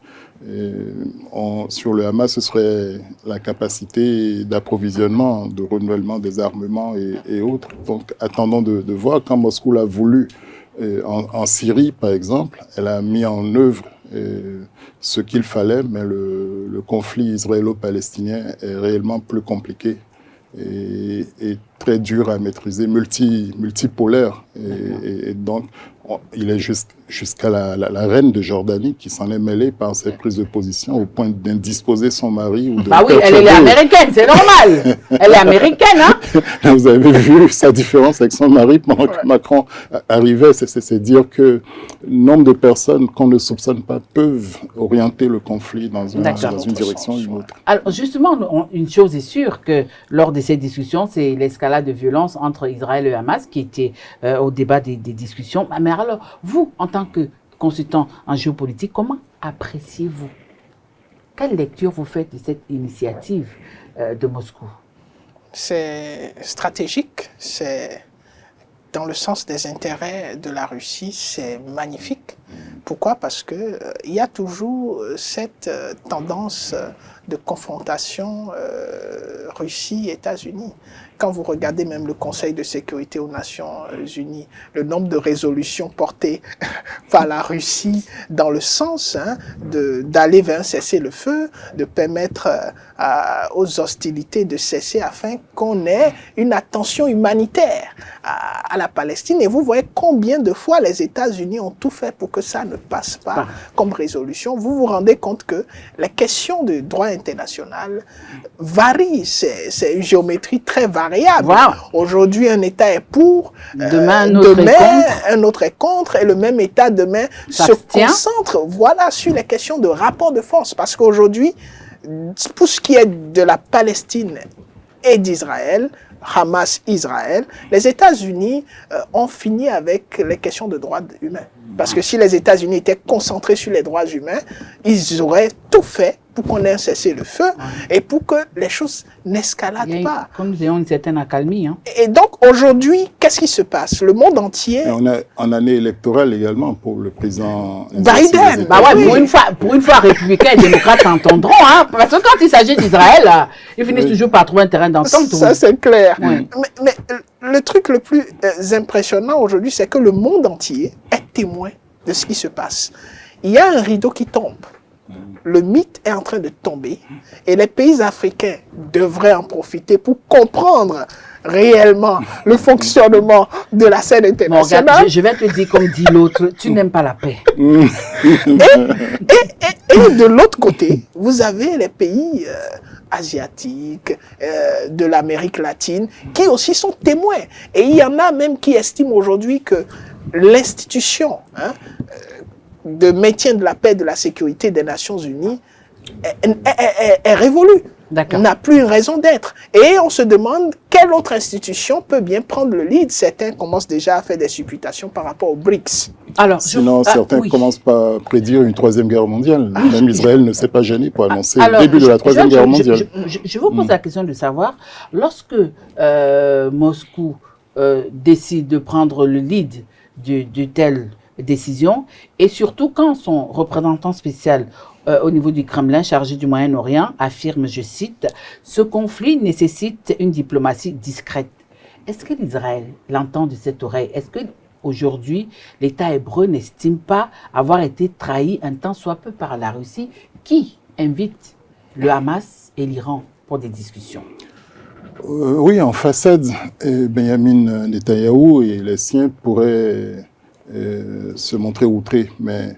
Sur le Hamas, ce serait la capacité d'approvisionnement, de renouvellement des armements et autres. Donc, attendons de voir. Quand Moscou l'a voulu en Syrie, par exemple, elle a mis en œuvre ce qu'il fallait, mais le conflit israélo-palestinien est réellement plus compliqué et très dur à maîtriser, multipolaire. Et donc, il est jusqu'à la reine de Jordanie qui s'en est mêlée par ses prises de position au point d'indisposer son mari. Ou de bah oui, elle est américaine, c'est normal. Elle est américaine, hein. Vous avez vu sa différence avec son mari pendant que Macron arrivait. C'est dire que le nombre de personnes qu'on ne soupçonne pas peuvent orienter le conflit dans une direction ou une autre. Alors justement, une chose est sûre que lors de ces discussions, c'est l'escalade de violence entre Israël et le Hamas qui était au débat des discussions. Mais alors, vous, en tant que consultant en géopolitique, comment appréciez-vous? Quelle lecture vous faites de cette initiative de Moscou? C'est stratégique, c'est dans le sens des intérêts de la Russie, c'est magnifique. Pourquoi? Parce que il y a toujours cette tendance de confrontation Russie-États-Unis. Quand vous regardez même le Conseil de sécurité aux Nations Unies, le nombre de résolutions portées par la Russie dans le sens d'aller vers un cessez-le-feu, de permettre aux hostilités de cesser afin qu'on ait une attention humanitaire à la Palestine. Et vous voyez combien de fois les États-Unis ont tout fait pour que ça ne passe pas comme résolution, vous vous rendez compte que les questions de droit international varient. C'est une géométrie très variable. Wow. Aujourd'hui, un État est pour, demain, un autre est contre, et le même État demain se concentre sur les questions de rapport de force. Parce qu'aujourd'hui, pour ce qui est de la Palestine et d'Israël, Hamas-Israël, les États-Unis ont fini avec les questions de droits humains. Parce que si les États-Unis étaient concentrés sur les droits humains, ils auraient tout fait pour qu'on ait un cessez-le-feu et pour que les choses n'escaladent pas. Comme nous disons, une certaine accalmie. Hein. Et donc, aujourd'hui, qu'est-ce qui se passe? Le monde entier... Et on est en année électorale également pour le président Biden. Bah ouais, pour une fois, républicains et démocrates s'entendront. Hein, parce que quand il s'agit d'Israël, ils finissent toujours par trouver un terrain d'entente. Ça, c'est clair. Oui. Mais le truc le plus impressionnant aujourd'hui, c'est que le monde entier est témoin de ce qui se passe. Il y a un rideau qui tombe. Le mythe est en train de tomber et les pays africains devraient en profiter pour comprendre réellement le fonctionnement de la scène internationale. Bon, regarde, je vais te dire comme dit l'autre, tu n'aimes pas la paix. Et de l'autre côté, vous avez les pays asiatiques, de l'Amérique latine, qui aussi sont témoins. Et il y en a même qui estiment aujourd'hui que l'institution de maintien de la paix et de la sécurité des Nations Unies est révolue, n'a plus une raison d'être. Et on se demande quelle autre institution peut bien prendre le lead. Certains commencent déjà à faire des supputations par rapport aux BRICS. Alors, sinon, certains commencent par prédire une troisième guerre mondiale. Même Israël ne s'est pas gêné pour annoncer le début de la troisième guerre mondiale. Je vous pose la question de savoir, lorsque Moscou décide de prendre le lead de telle décision, et surtout quand son représentant spécial au niveau du Kremlin chargé du Moyen-Orient affirme, je cite, « Ce conflit nécessite une diplomatie discrète ». Est-ce que l'Israël l'entend de cette oreille? Est-ce que aujourd'hui l'État hébreu n'estime pas avoir été trahi un tant soit peu par la Russie, qui invite le Hamas et l'Iran pour des discussions? Oui, en façade, Benjamin Netanyahou et les siens pourraient se montrer outrés, mais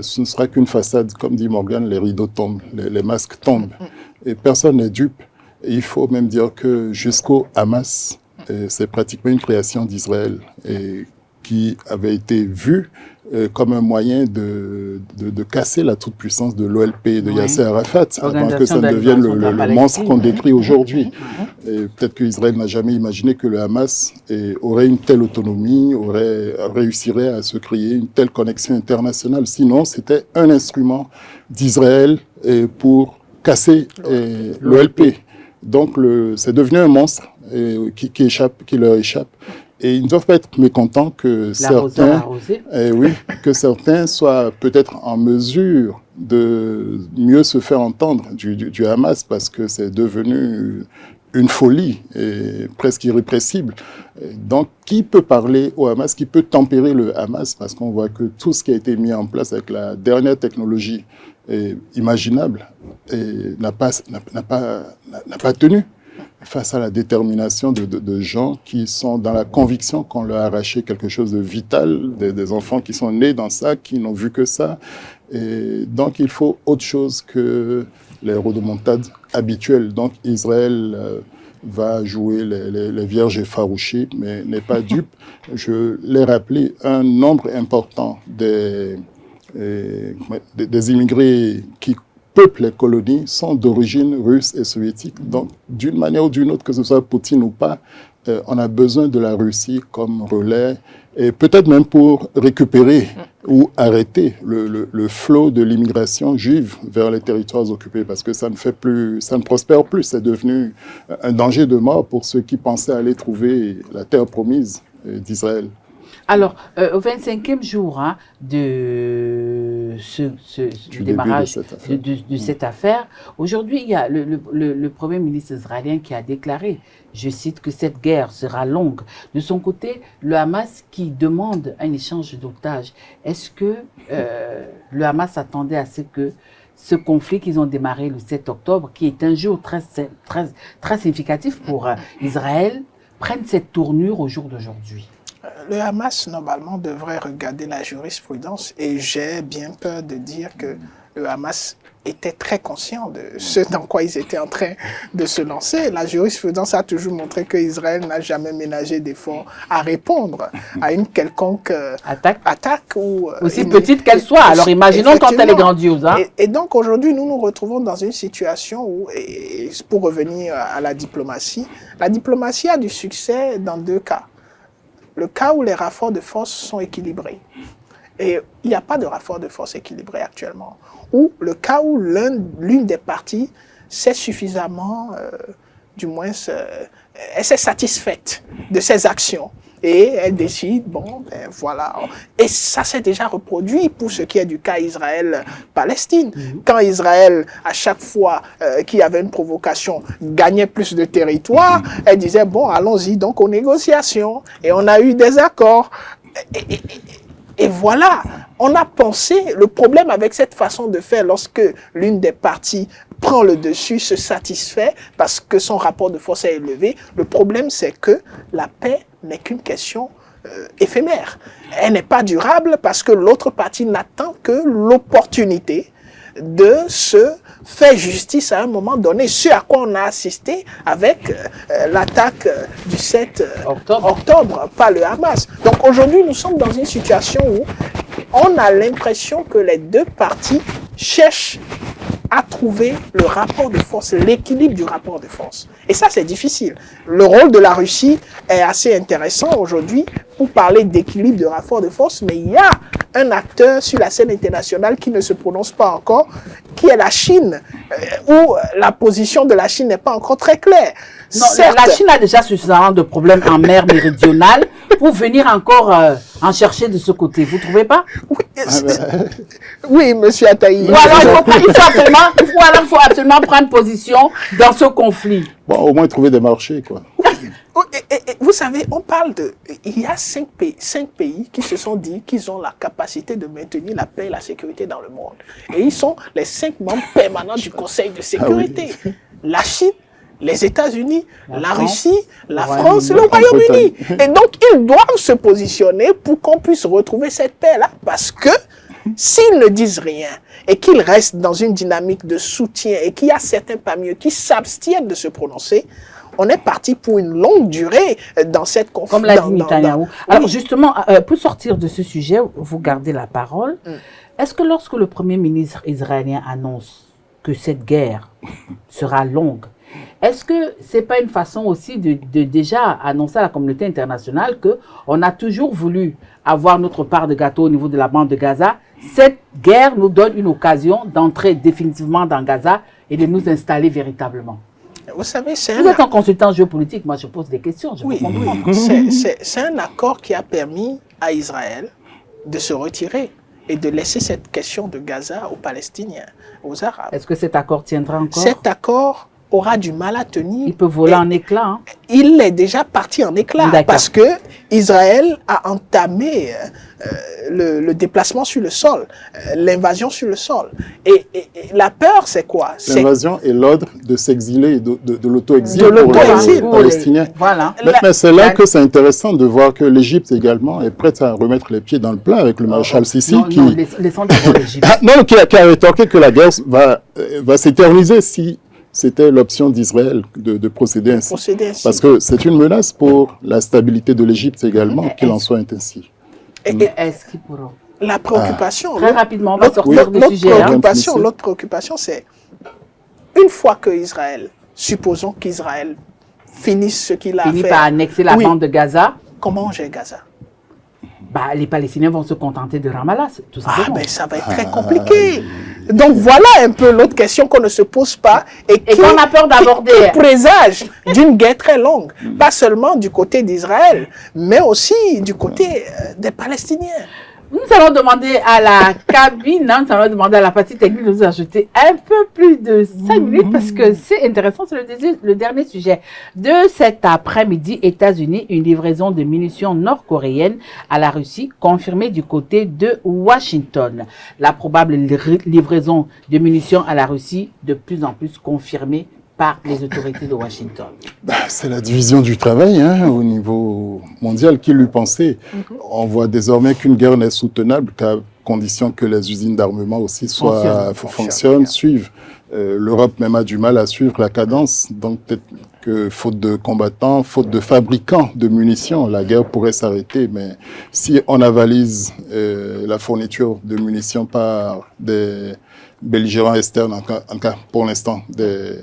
ce ne sera qu'une façade. Comme dit Morgan, les rideaux tombent, les masques tombent, et personne n'est dupe. Et il faut même dire que jusqu'au Hamas, c'est pratiquement une création d'Israël, et qui avait été vue comme un moyen de casser la toute-puissance de l'OLP, de Yasser Arafat, avant que ça ne devienne le monstre qu'on décrit aujourd'hui. Et peut-être qu'Israël n'a jamais imaginé que le Hamas aurait une telle autonomie, réussirait à se créer une telle connexion internationale. Sinon, c'était un instrument d'Israël pour casser l'OLP. Donc, c'est devenu un monstre qui leur échappe. Et ils ne doivent pas être mécontents que certains soient peut-être en mesure de mieux se faire entendre du Hamas, parce que c'est devenu une folie et presque irrépressible. Donc, qui peut parler au Hamas, qui peut tempérer le Hamas, parce qu'on voit que tout ce qui a été mis en place avec la dernière technologie imaginable n'a pas tenu face à la détermination de gens qui sont dans la conviction qu'on leur a arraché quelque chose de vital, des enfants qui sont nés dans ça, qui n'ont vu que ça. Et donc, il faut autre chose que les rodomontades habituelles. Donc, Israël va jouer les vierges effarouchées, mais n'est pas dupe. Je l'ai rappelé, un nombre important des immigrés qui peuplent les colonies sont d'origine russe et soviétique. Donc, d'une manière ou d'une autre, que ce soit Poutine ou pas, on a besoin de la Russie comme relais, et peut-être même pour récupérer ou arrêter le flot de l'immigration juive vers les territoires occupés, parce que ça ne prospère plus. C'est devenu un danger de mort pour ceux qui pensaient aller trouver la terre promise d'Israël. Alors, au 25e jour de du démarrage de cette affaire, aujourd'hui, il y a le Premier ministre israélien qui a déclaré, je cite, que cette guerre sera longue. De son côté, le Hamas qui demande un échange d'otages. Est-ce que le Hamas attendait à ce que ce conflit qu'ils ont démarré le 7 octobre, qui est un jour très significatif pour Israël, prenne cette tournure au jour d'aujourd'hui? Le Hamas, normalement, devrait regarder la jurisprudence et j'ai bien peur de dire que le Hamas était très conscient de ce dans quoi ils étaient en train de se lancer. La jurisprudence a toujours montré qu'Israël n'a jamais ménagé d'efforts à répondre à une quelconque attaque ou aussi petite qu'elle soit. Alors imaginons quand elle est grandiose. Hein. Et donc aujourd'hui, nous nous retrouvons dans une situation où, et pour revenir à la diplomatie a du succès dans deux cas. Le cas où les rapports de force sont équilibrés. Et il n'y a pas de rapport de force équilibré actuellement. Ou le cas où l'une des parties s'est suffisamment, elle s'est satisfaite de ses actions. Et elle décide, bon, ben voilà. Et ça s'est déjà reproduit pour ce qui est du cas Israël-Palestine. Quand Israël, à chaque fois qu'il y avait une provocation, gagnait plus de territoire, elle disait, bon, allons-y donc aux négociations. Et on a eu des accords. Et voilà, on a pensé, le problème avec cette façon de faire, lorsque l'une des parties prend le dessus, se satisfait parce que son rapport de force est élevé, le problème c'est que la paix n'est qu'une question éphémère. Elle n'est pas durable parce que l'autre partie n'attend que l'opportunité de se faire justice à un moment donné, ce à quoi on a assisté avec l'attaque du 7 octobre par le Hamas. Donc aujourd'hui, nous sommes dans une situation où on a l'impression que les deux parties cherchent à trouver le rapport de force, l'équilibre du rapport de force. Et ça, c'est difficile. Le rôle de la Russie est assez intéressant aujourd'hui pour parler d'équilibre de rapport de force, mais il y a un acteur sur la scène internationale qui ne se prononce pas encore, qui est la Chine, où la position de la Chine n'est pas encore très claire. Non, la Chine a déjà suffisamment de problèmes en mer méridionale pour venir encore en chercher de ce côté. Vous ne trouvez pas? Oui, monsieur Attaï. Ou alors il faut absolument prendre position dans ce conflit. Bon, au moins trouver des marchés, quoi. Et vous savez, on parle de... Il y a cinq pays qui se sont dit qu'ils ont la capacité de maintenir la paix et la sécurité dans le monde. Et ils sont les 5 membres permanents du Conseil de sécurité. Ah oui. La Chine, les États-Unis, la Russie, la France, le Royaume-Uni. Et donc, ils doivent se positionner pour qu'on puisse retrouver cette paix-là. Parce que s'ils ne disent rien et qu'ils restent dans une dynamique de soutien et qu'il y a certains parmi eux qui s'abstiennent de se prononcer, on est parti pour une longue durée dans cette conflit. Comme l'a dit Netanyahou. Alors justement, pour sortir de ce sujet, vous gardez la parole. Est-ce que lorsque le Premier ministre israélien annonce que cette guerre sera longue, est-ce que ce n'est pas une façon aussi de déjà annoncer à la communauté internationale qu'on a toujours voulu avoir notre part de gâteau au niveau de la bande de Gaza? Cette guerre nous donne une occasion d'entrer définitivement dans Gaza et de nous installer véritablement. Vous savez, vous êtes un consultant géopolitique, moi je pose des questions, je oui, vous comprends. C'est un accord qui a permis à Israël de se retirer et de laisser cette question de Gaza aux Palestiniens, aux Arabes. Est-ce que cet accord tiendra encore? Cet accord aura du mal à tenir. Il peut voler en éclats. Hein? Il est déjà parti en éclats parce que Israël a entamé le déplacement sur le sol, l'invasion sur le sol. Et la peur, c'est quoi? L'invasion et l'ordre de s'exiler, de l'auto-exil pour les Palestiniens. Voilà. Mais c'est là que c'est intéressant de voir que l'Égypte également est prête à remettre les pieds dans le plat avec le maréchal Sissi qui... Non, laissons d'abord l'Égypte. qui a rétorqué que la guerre va s'éterniser si c'était l'option d'Israël de procéder ainsi. Parce que c'est une menace pour la stabilité de l'Égypte également, qu'il en soit ainsi. Est-ce qu'ils pourront? La préoccupation... Très rapidement, on va sortir du sujet. L'autre préoccupation, c'est une fois que Israël, supposons qu'Israël finisse ce qu'il a fait... Finit par annexer la bande de Gaza. Comment on gère Gaza? Les Palestiniens vont se contenter de Ramallah, tout simplement. Mais ça va être très compliqué. Donc voilà un peu l'autre question qu'on ne se pose pas et qu'on a peur d'aborder. Qui présage d'une guerre très longue, pas seulement du côté d'Israël, mais aussi du côté des Palestiniens. Nous allons demander à la cabine, nous allons demander à la partie technique de nous ajouter un peu plus de 5 minutes parce que c'est intéressant, c'est le dernier sujet de cet après-midi. États-Unis, une livraison de munitions nord-coréennes à la Russie confirmée du côté de Washington. La probable livraison de munitions à la Russie de plus en plus confirmée par les autorités de Washington? C'est la division du travail au niveau mondial qui lui pensait. On voit désormais qu'une guerre n'est soutenable qu'à condition que les usines d'armement aussi fonctionnent, suivent. L'Europe même a du mal à suivre la cadence, donc peut-être que faute de combattants, faute de fabricants de munitions, la guerre pourrait s'arrêter. Mais si on avalise la fourniture de munitions par des belligérants externes, en tout cas pour l'instant, des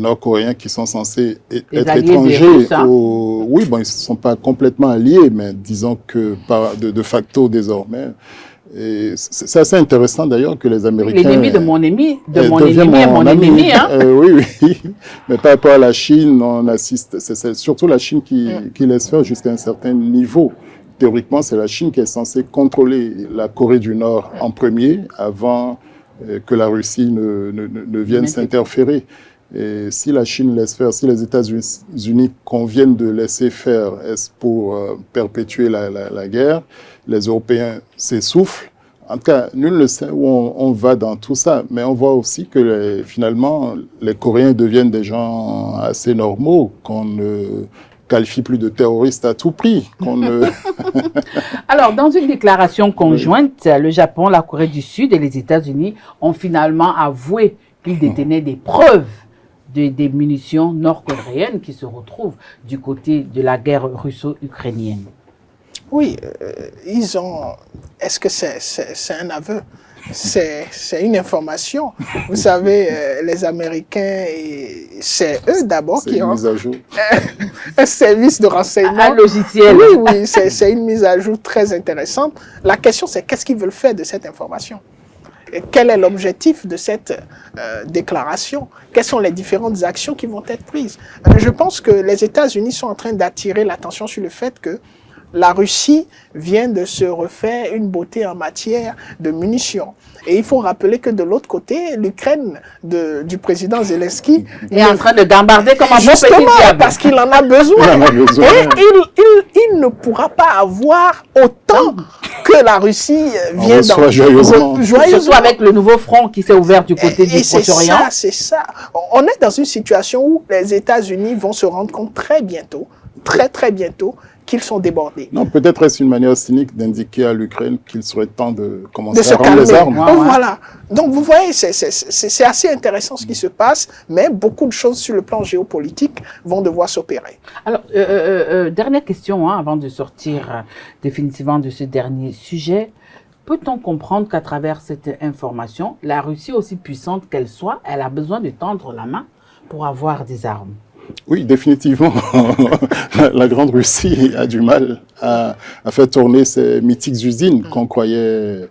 Nord-Coréens qui sont censés être étrangers. Oui, bon, ils ne sont pas complètement alliés, mais disons que de facto désormais. C'est assez intéressant d'ailleurs que les Américains... L'ennemi de mon ennemi, est mon ennemi. Oui, mais par rapport à la Chine, on assiste... C'est surtout la Chine qui laisse faire jusqu'à un certain niveau. Théoriquement, c'est la Chine qui est censée contrôler la Corée du Nord en premier, avant que la Russie ne vienne s'interférer. Et si la Chine laisse faire, si les États-Unis conviennent de laisser faire, est-ce pour perpétuer la guerre? Les Européens s'essoufflent. En tout cas, nul ne sait où on va dans tout ça. Mais on voit aussi que finalement, les Coréens deviennent des gens assez normaux, qu'on ne qualifie plus de terroristes à tout prix. Alors, dans une déclaration conjointe, le Japon, la Corée du Sud et les États-Unis ont finalement avoué qu'ils détenaient des preuves des munitions nord-coréennes qui se retrouvent du côté de la guerre russo-ukrainienne. Oui, ils ont... Est-ce que c'est un aveu? C'est une information. Vous savez, les Américains, c'est eux d'abord qui ont un service de renseignement. Un logiciel. Oui, c'est une mise à jour très intéressante. La question, c'est qu'est-ce qu'ils veulent faire de cette information? Et quel est l'objectif de cette déclaration? Quelles sont les différentes actions qui vont être prises? Je pense que les États-Unis sont en train d'attirer l'attention sur le fait que la Russie vient de se refaire une beauté en matière de munitions. Et il faut rappeler que de l'autre côté, l'Ukraine du président Zelensky est en train de gambarder comme un bon petit diable. Parce qu'il en a besoin. Et il ne pourra pas avoir autant que la Russie vient d'en joyeusement. Surtout avec le nouveau front qui s'est ouvert du côté du Proche-Orient. C'est ça. On est dans une situation où les États-Unis vont se rendre compte très bientôt, très bientôt, qu'ils sont débordés. Non, peut-être est-ce une manière cynique d'indiquer à l'Ukraine qu'il serait temps de commencer à rendre les armes. Voilà. Donc vous voyez, c'est assez intéressant ce qui se passe, mais beaucoup de choses sur le plan géopolitique vont devoir s'opérer. Alors, dernière question, avant de sortir définitivement de ce dernier sujet. Peut-on comprendre qu'à travers cette information, la Russie, aussi puissante qu'elle soit, elle a besoin de tendre la main pour avoir des armes? Oui, définitivement. La Grande Russie a du mal à faire tourner ces mythiques usines qu'on croyait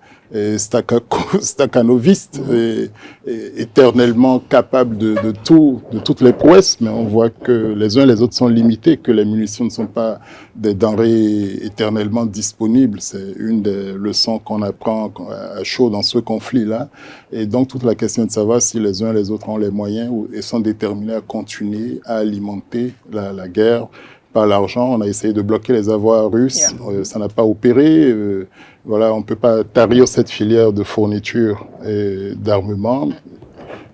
stakhanovistes et éternellement capables de toutes les prouesses, mais on voit que les uns et les autres sont limités, que les munitions ne sont pas des denrées éternellement disponibles. C'est une des leçons qu'on apprend à chaud dans ce conflit-là. Et donc, toute la question est de savoir si les uns et les autres ont les moyens et sont déterminés à continuer à alimenter la guerre par l'argent. On a essayé de bloquer les avoirs russes, ça n'a pas opéré. Voilà, on ne peut pas tarir cette filière de fourniture et d'armement,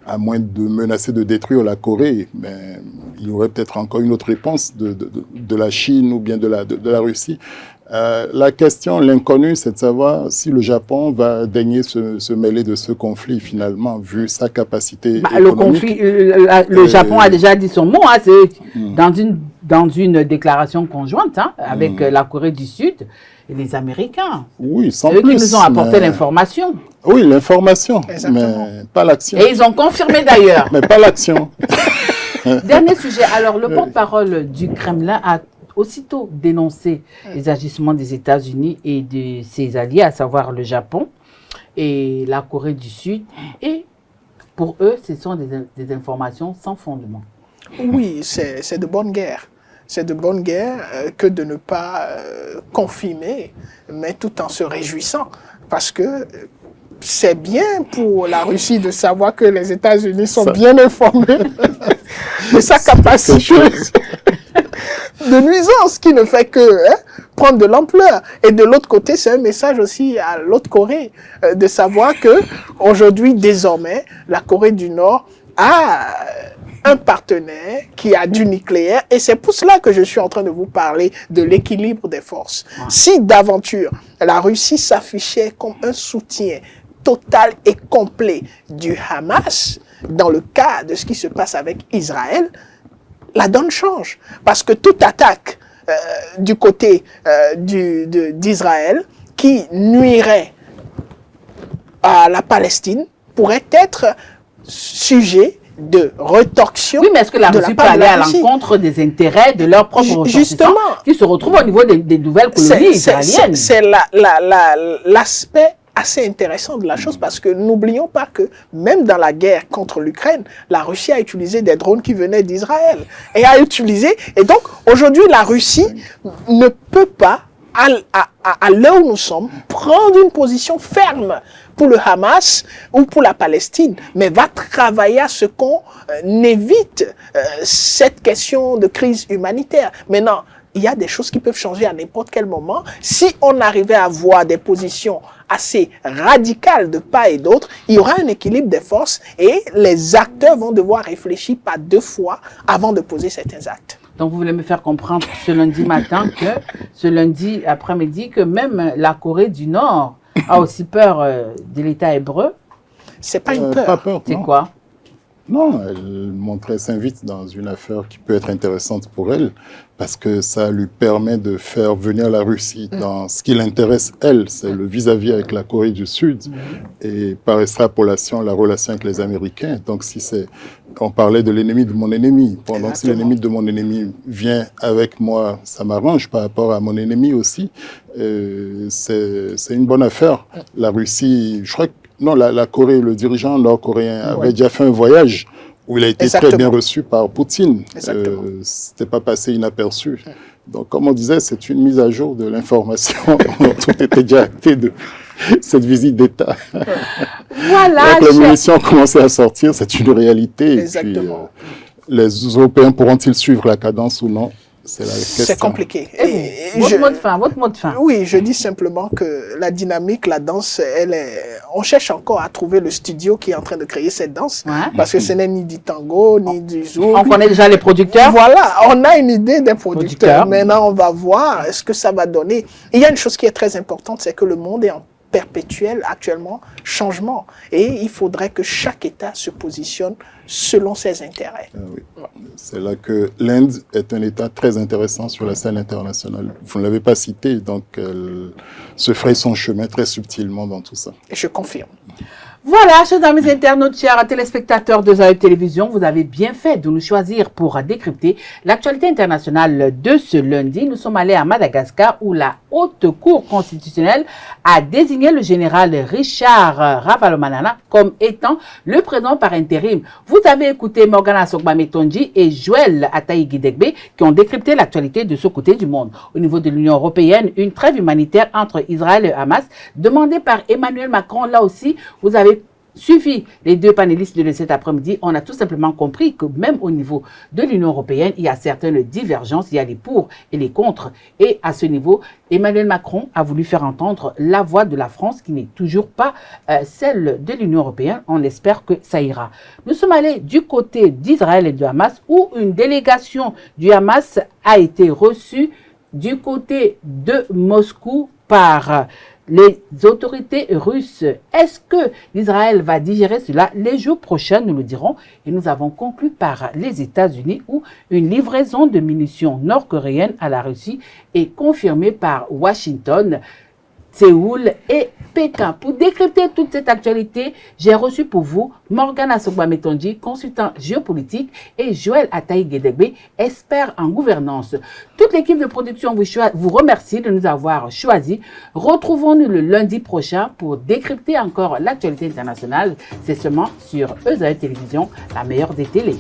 à moins de menacer de détruire la Corée. Mais il y aurait peut-être encore une autre réponse de la Chine ou bien de la Russie. La question, l'inconnu, c'est de savoir si le Japon va daigner se mêler de ce conflit, finalement, vu sa capacité économique. Le Japon a déjà dit son mot, c'est dans une déclaration conjointe avec la Corée du Sud et les Américains. Oui, sans plus. Eux qui nous ont apporté l'information. Oui, l'information, mais pas l'action. Et ils ont confirmé d'ailleurs. Mais pas l'action. Dernier sujet. Alors, le porte-parole du Kremlin a aussitôt dénoncé les agissements des États-Unis et de ses alliés, à savoir le Japon et la Corée du Sud. Et pour eux, ce sont des informations sans fondement. Oui, c'est de bonne guerre. C'est de bonne guerre que de ne pas confirmer, mais tout en se réjouissant. Parce que c'est bien pour la Russie de savoir que les États-Unis sont bien informés de sa capacité de nuisance qui ne fait que prendre de l'ampleur. Et de l'autre côté, c'est un message aussi à l'autre Corée de savoir que aujourd'hui, désormais, la Corée du Nord a un partenaire qui a du nucléaire, et c'est pour cela que je suis en train de vous parler de l'équilibre des forces. Si d'aventure la Russie s'affichait comme un soutien total et complet du Hamas, dans le cas de ce qui se passe avec Israël, la donne change. Parce que toute attaque du côté d'Israël qui nuirait à la Palestine pourrait être sujet de rétorsion. Oui, mais est-ce que la Russie peut aller à l'encontre des intérêts de leurs propres ressortissants qui se retrouvent au niveau des nouvelles colonies israéliennes? C'est l'aspect assez intéressant de la chose, parce que n'oublions pas que même dans la guerre contre l'Ukraine, la Russie a utilisé des drones qui venaient d'Israël. Et donc aujourd'hui la Russie ne peut pas, à l'heure où nous sommes, prendre une position ferme pour le Hamas ou pour la Palestine, mais va travailler à ce qu'on évite cette question de crise humanitaire. Maintenant, il y a des choses qui peuvent changer à n'importe quel moment. Si on arrivait à avoir des positions assez radicales de part et d'autre, il y aura un équilibre des forces et les acteurs vont devoir réfléchir pas deux fois avant de poser certains actes. Donc, vous voulez me faire comprendre ce lundi matin ce lundi après-midi, que même la Corée du Nord a aussi peur de l'État hébreu? C'est pas une peur. Pas peur, c'est quoi? Non, elle s'invite dans une affaire qui peut être intéressante pour elle, parce que ça lui permet de faire venir la Russie dans ce qui l'intéresse, elle, c'est le vis-à-vis avec la Corée du Sud, et par extrapolation, la relation avec les Américains. Donc, on parlait de l'ennemi de mon ennemi. Pendant que si l'ennemi de mon ennemi vient avec moi, ça m'arrange par rapport à mon ennemi aussi. C'est une bonne affaire. La Russie, je crois que non, la Corée, le dirigeant nord-coréen avait déjà fait un voyage où il a été très bien reçu par Poutine. C'était pas passé inaperçu. Donc, comme on disait, c'est une mise à jour de l'information. Tout était déjà acté de cette visite d'État. Voilà. Donc, les munitions ont commencé à sortir, c'est une réalité. Exactement. Et puis, les Européens pourront-ils suivre la cadence ou non? C'est la question. C'est compliqué. Votre mot de fin. Oui, je dis simplement que la dynamique, la danse, on cherche encore à trouver le studio qui est en train de créer cette danse. Ouais. Parce que ce n'est ni du tango, ni du zouk. On connaît déjà les producteurs. Voilà, on a une idée des producteurs. Maintenant, on va voir ce que ça va donner. Il y a une chose qui est très importante, c'est que le monde est en perpétuel, actuellement, changement. Et il faudrait que chaque État se positionne selon ses intérêts. Oui. C'est là que l'Inde est un État très intéressant sur la scène internationale. Vous ne l'avez pas cité, donc elle se fraye son chemin très subtilement dans tout ça. Et je confirme. Voilà, chers amis internautes, chers téléspectateurs de Zaï Télévision, vous avez bien fait de nous choisir pour décrypter l'actualité internationale de ce lundi. Nous sommes allés à Madagascar où la Haute Cour constitutionnelle a désigné le général Richard Ravalomanana comme étant le président par intérim. Vous avez écouté Morgana Sokba-Metonji et Joël Ataï-Guidegbe qui ont décrypté l'actualité de ce côté du monde. Au niveau de l'Union européenne, une trêve humanitaire entre Israël et Hamas demandée par Emmanuel Macron. Là aussi, vous avez suivi les deux panélistes de cet après-midi, on a tout simplement compris que même au niveau de l'Union européenne, il y a certaines divergences, il y a les pour et les contre. Et à ce niveau, Emmanuel Macron a voulu faire entendre la voix de la France qui n'est toujours pas celle de l'Union européenne. On espère que ça ira. Nous sommes allés du côté d'Israël et de Hamas où une délégation du Hamas a été reçue du côté de Moscou par les autorités russes. Est-ce que l'Israël va digérer cela? Les jours prochains, nous le dirons. Et nous avons conclu par les États-Unis où une livraison de munitions nord-coréennes à la Russie est confirmée par Washington, Séoul et Pékin. Pour décrypter toute cette actualité, j'ai reçu pour vous Morgana Sokba-Metonji, consultant géopolitique, et Joël Ataï-Guidegbe, expert en gouvernance. Toute l'équipe de production vous remercie de nous avoir choisis. Retrouvons-nous le lundi prochain pour décrypter encore l'actualité internationale. C'est seulement sur Zaï Télévision, la meilleure des télés.